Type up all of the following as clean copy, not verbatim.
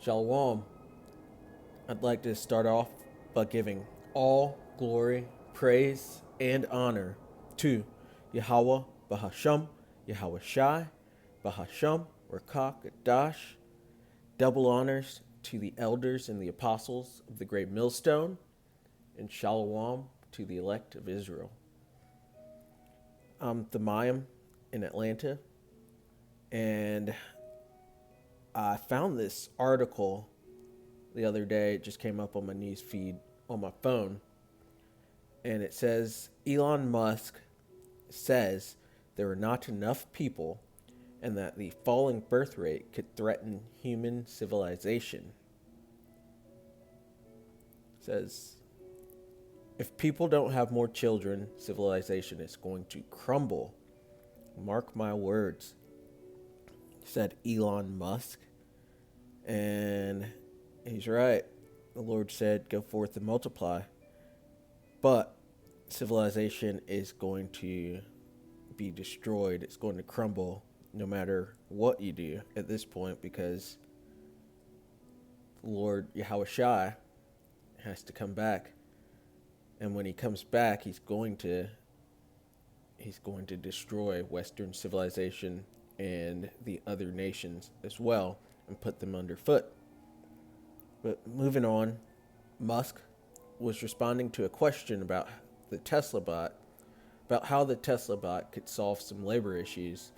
Shalom. I'd like to start off by giving all glory, praise, and honor to Yahweh Bahasham, Yahweh Shai, Bahasham, Rakak, Adash. Double honors to the elders and the apostles of the great millstone, and Shalom to the elect of Israel. I'm Thamayim in Atlanta, and I found this article the other day. It just came up on my news feed on my phone, and it says Elon Musk says there are not enough people and that the falling birth rate could threaten human civilization. It says if people don't have more children, civilization is going to crumble. Mark my words, said Elon Musk. And he's right. The Lord said, go forth and multiply. But civilization is going to be destroyed. It's going to crumble no matter what you do at this point, because the Lord Yahweh Shai has to come back. And when he comes back, he's going to destroy Western civilization and the other nations as well and put them underfoot. But moving on, Musk was responding to a question about the Tesla bot, about how the Tesla bot could solve some labor issues.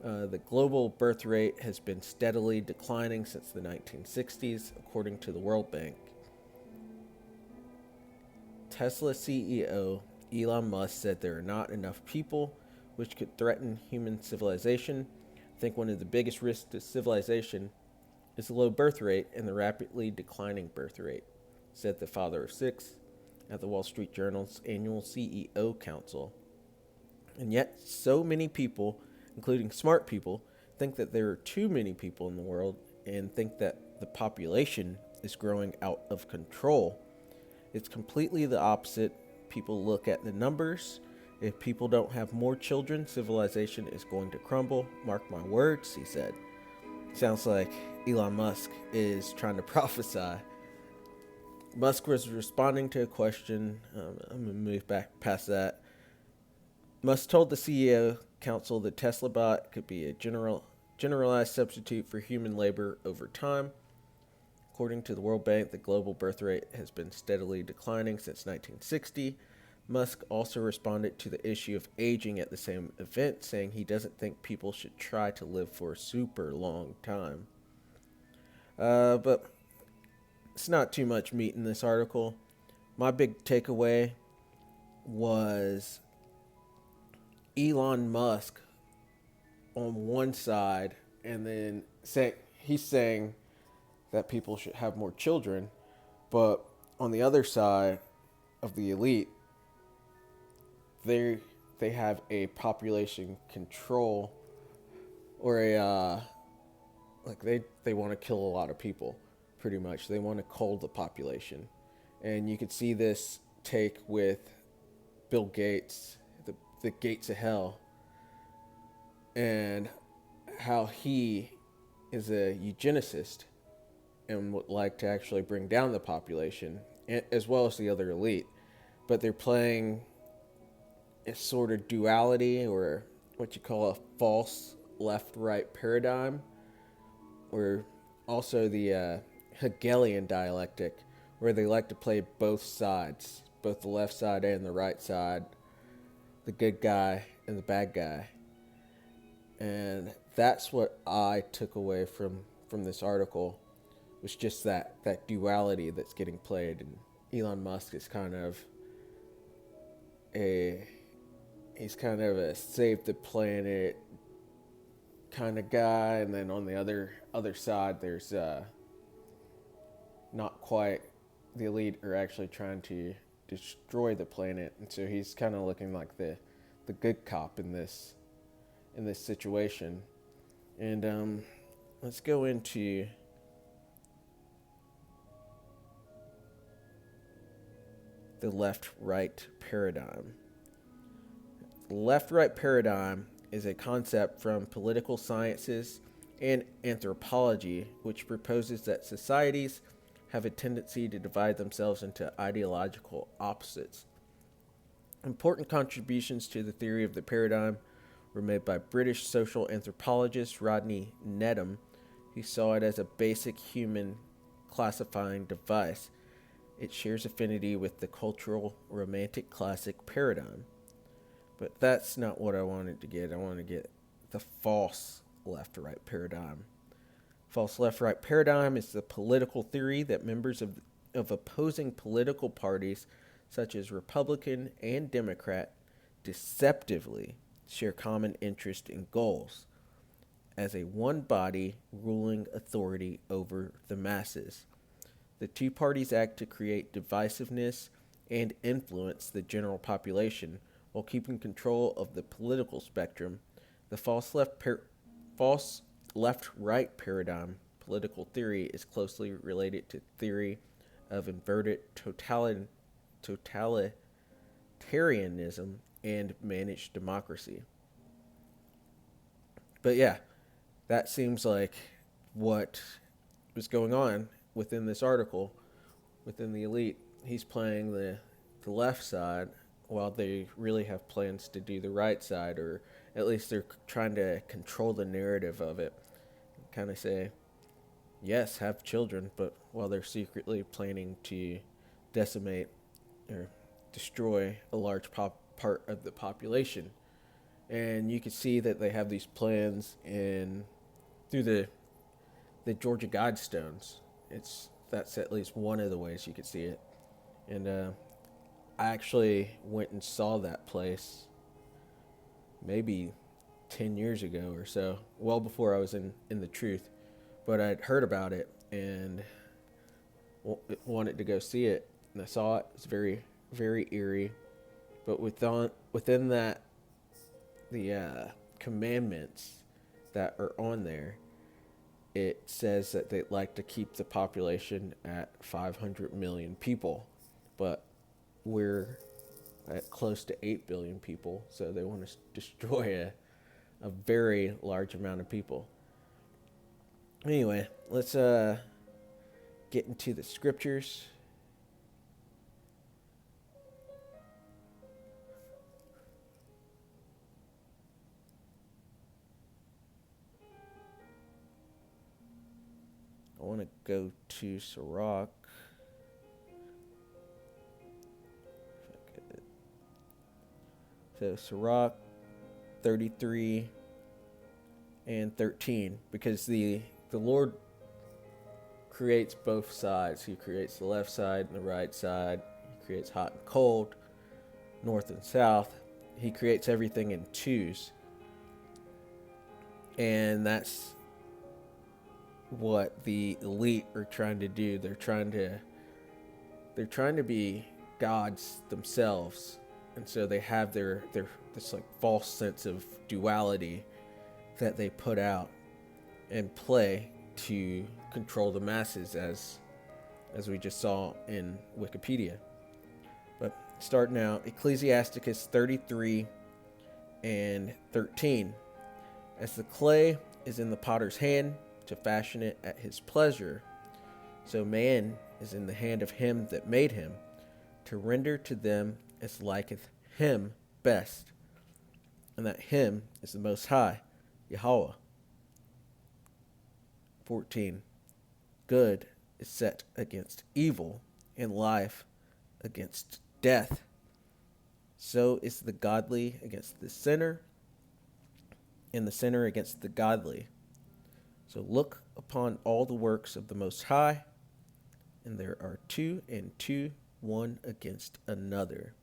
The global birth rate has been steadily declining since the 1960s, according to the World Bank. Tesla CEO Elon Musk said there are not enough people, which could threaten human civilization. I think one of the biggest risks to civilization is the low birth rate and the rapidly declining birth rate, said the father of six at the Wall Street Journal's annual CEO Council. And yet, so many people, including smart people, think that there are too many people in the world and think that the population is growing out of control. It's completely the opposite. People look at the numbers. If people don't have more children, civilization is going to crumble. Mark my words, he said. Sounds like Elon Musk is trying to prophesy. Musk was responding to a question. I'm going to move back past that. Musk told the CEO Council that Tesla bot could be a generalized substitute for human labor over time. According to the World Bank, the global birth rate has been steadily declining since 1960. Musk also responded to the issue of aging at the same event, saying he doesn't think people should try to live for a super long time. But it's not too much meat in this article. My big takeaway was Elon Musk on one side, and then he's saying that people should have more children, but on the other side of the elite, they have a population control, or they want to kill a lot of people. Pretty much, they want to cull the population, and you could see this take with Bill Gates, the gates of hell, and how he is a eugenicist and would like to actually bring down the population, as well as the other elite. But they're playing a sort of duality, or what you call a false left-right paradigm, or also the Hegelian dialectic, where they like to play both sides, both the left side and the right side, the good guy and the bad guy. And that's what I took away from this article, was just that duality that's getting played. And Elon Musk is kind of a save the planet kind of guy, and then on the other side there's not quite, the elite are actually trying to destroy the planet, and so he's kind of looking like the good cop in this situation. And let's go into the left-right paradigm. The left-right paradigm is a concept from political sciences and anthropology, which proposes that societies have a tendency to divide themselves into ideological opposites. Important contributions to the theory of the paradigm were made by British social anthropologist Rodney Needham, who saw it as a basic human classifying device. It shares affinity with the cultural romantic classic paradigm. But that's not what I wanted to get. I wanted to get the false left right paradigm. False left right paradigm is the political theory that members of opposing political parties, such as Republican and Democrat, deceptively share common interest and goals as a one body ruling authority over the masses. The two parties act to create divisiveness and influence the general population while keeping control of the political spectrum. The false left-right paradigm political theory is closely related to theory of inverted totalitarianism and managed democracy. But yeah, that seems like what was going on within this article, within the elite. He's playing the left side while they really have plans to do the right side, or at least they're trying to control the narrative of it. Kind of say, yes, have children, but while they're secretly planning to decimate or destroy a large part of the population. And you can see that they have these plans through the Georgia Guidestones. That's at least one of the ways you could see it. And I actually went and saw that place maybe 10 years ago or so, well before I was in the truth. But I'd heard about it and wanted to go see it. And I saw it. It's very, very eerie. But within that, the commandments that are on there, it says that they'd like to keep the population at 500 million people. But we're at close to 8 billion people, so they want to destroy a very large amount of people. Anyway, let's get into the scriptures. I want to go to Sirach. So Sirach 33 and 13, because the Lord creates both sides. He creates the left side and the right side. He creates hot and cold, north and south. He creates everything in twos. And that's what the elite are trying to do. They're trying to be gods themselves. And so they have their this like false sense of duality that they put out and play to control the masses, as we just saw in Wikipedia. But starting out, Ecclesiasticus 33 and 13. As the clay is in the potter's hand to fashion it at his pleasure, so man is in the hand of him that made him, to render to them as liketh him best. And that him is the Most High, Yahweh. 14. Good is set against evil, and life against death. So is the godly against the sinner, and the sinner against the godly. So look upon all the works of the Most High, and there are two and two, one against another.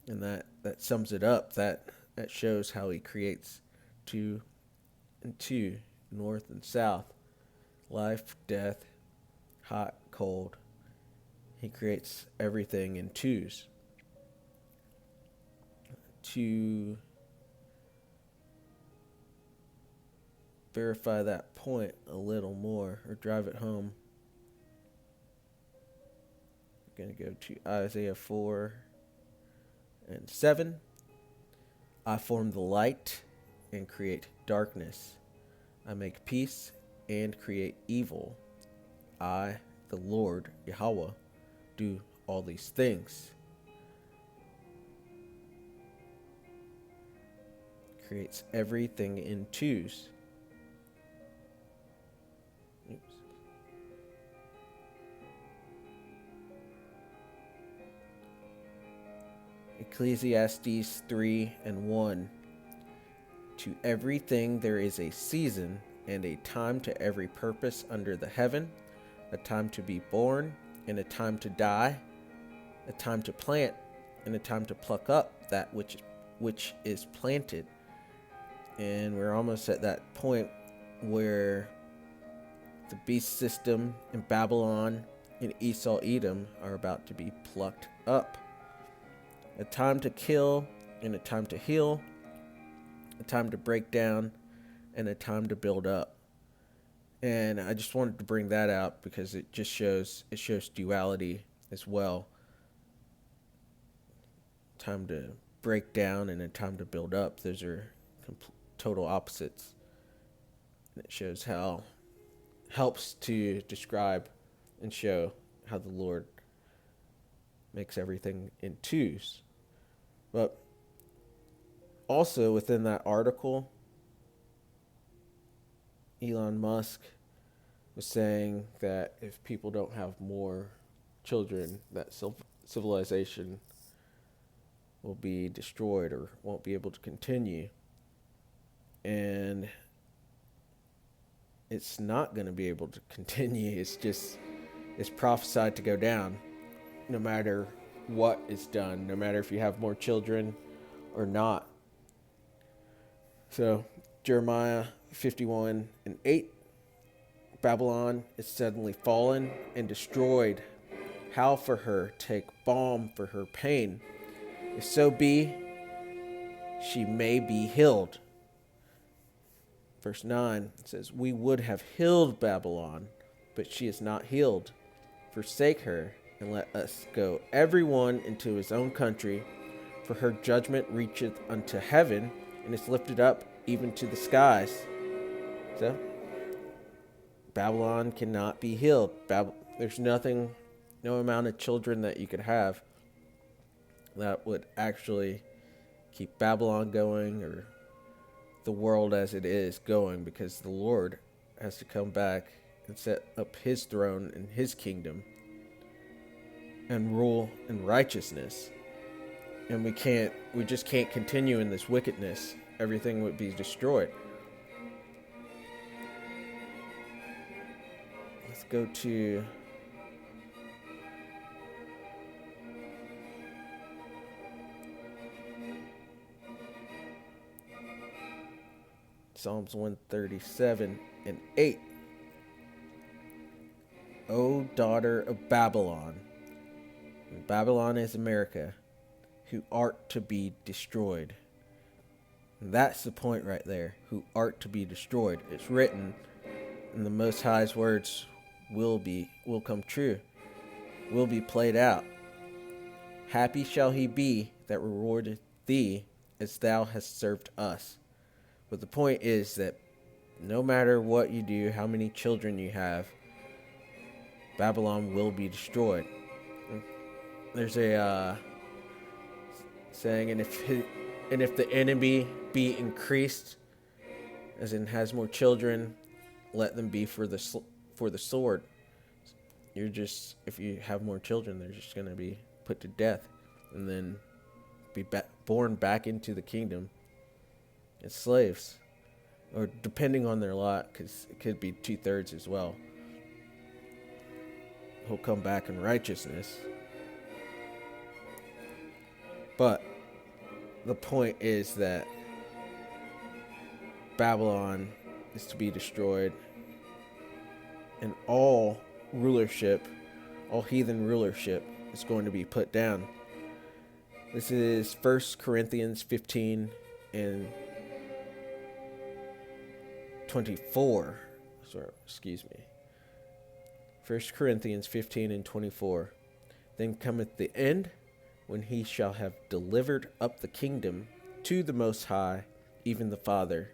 And that sums it up. That shows how he creates two and two, north and south, life, death, hot, cold. He creates everything in twos. To verify that point a little more, or drive it home, I'm going to go to Isaiah 4 and 7. I form the light and create darkness. I make peace and create evil. I, the Lord Yahweh, do all these things. Creates everything in twos. Oops. Ecclesiastes 3:1. To everything there is a season and a time to every purpose under the heaven, a time to be born and a time to die, a time to plant and a time to pluck up that which is planted. And we're almost at that point where the beast system in Babylon and Esau Edom are about to be plucked up. A time to kill and a time to heal, a time to break down and a time to build up. And I just wanted to bring that out because it just shows duality as well. Time to break down and a time to build up. Those are total opposites. And it shows how helps to describe and show how the Lord makes everything in twos. But also within that article, Elon Musk was saying that if people don't have more children, that civilization will be destroyed or won't be able to continue. And it's not going to be able to continue. It's prophesied to go down no matter what is done, no matter if you have more children or not. So Jeremiah 51:8, Babylon is suddenly fallen and destroyed. Howl for her, take balm for her pain. If so be, she may be healed. Verse 9 says, we would have healed Babylon, but she is not healed. Forsake her, and let us go everyone into his own country, for her judgment reacheth unto heaven, and is lifted up even to the skies. So, Babylon cannot be healed. There's no amount of children that you could have that would actually keep Babylon going or the world as it is going, because the Lord has to come back and set up his throne and his kingdom and rule in righteousness. And we just can't continue in this wickedness. Everything would be destroyed. Let's go to Psalms 137:8. O daughter of Babylon, and Babylon is America, who art to be destroyed. And that's the point right there. Who art to be destroyed. It's written, and the Most High's words will come true, will be played out. Happy shall he be that rewardeth thee as thou hast served us. But the point is that no matter what you do, how many children you have, Babylon will be destroyed. There's a saying, and if the enemy be increased, as in has more children, let them be for the sword. If you have more children, they're just going to be put to death, and then be born back into the kingdom as slaves, or depending on their lot, because it could be 2/3 as well. He'll come back in righteousness. But the point is that Babylon is to be destroyed, and all heathen rulership is going to be put down. This is 1 Corinthians 15 and 24. 1 Corinthians 15 and 24. Then cometh the end, when he shall have delivered up the kingdom to the Most High, even the Father,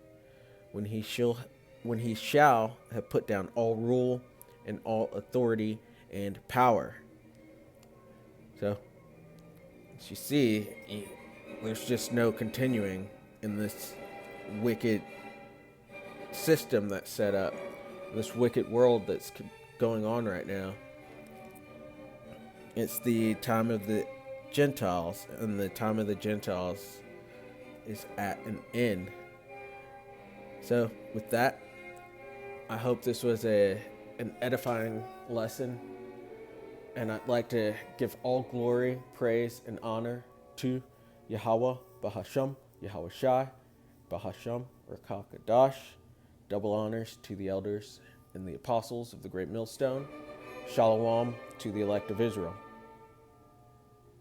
when he shall have put down all rule and all authority and power. So, as you see, there's just no continuing in this wicked system that's set up, this wicked world that's going on right now. It's the time of the Gentiles, and the time of the Gentiles is at an end. So, with that, I hope this was an edifying lesson, and I'd like to give all glory, praise, and honor to Yahweh, Bahasham, Yahweh Shai, Bahasham, Rakah Kadash. Double honors to the elders and the apostles of the Great Millstone. Shalom to the elect of Israel.